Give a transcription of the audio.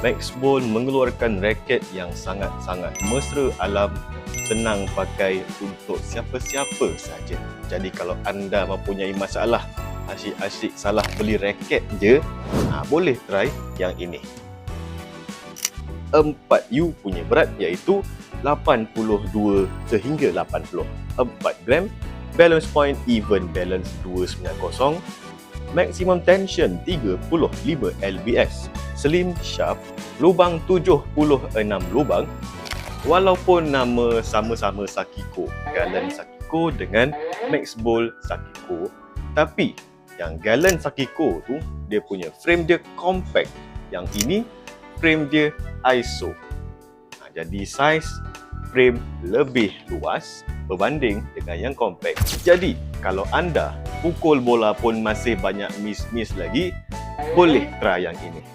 Max Ball mengeluarkan raket yang sangat-sangat mesra alam, senang pakai untuk siapa-siapa saja. Jadi kalau anda mempunyai masalah asyik-asyik salah beli raket je, boleh try yang ini. 4U punya berat iaitu 82 sehingga 84 gram, balance point even balance 290, maximum tension 35 lbs, slim shaft, lubang 76 lubang. Walaupun nama sama-sama Sakiko, Galant Sakiko dengan Max Ball Sakiko, tapi yang Galant Sakiko tu dia punya frame dia compact, yang ini frame dia ISO. Jadi saiz frame lebih luas berbanding dengan yang compact. Jadi kalau anda pukul bola pun masih banyak miss lagi, boleh try yang ini.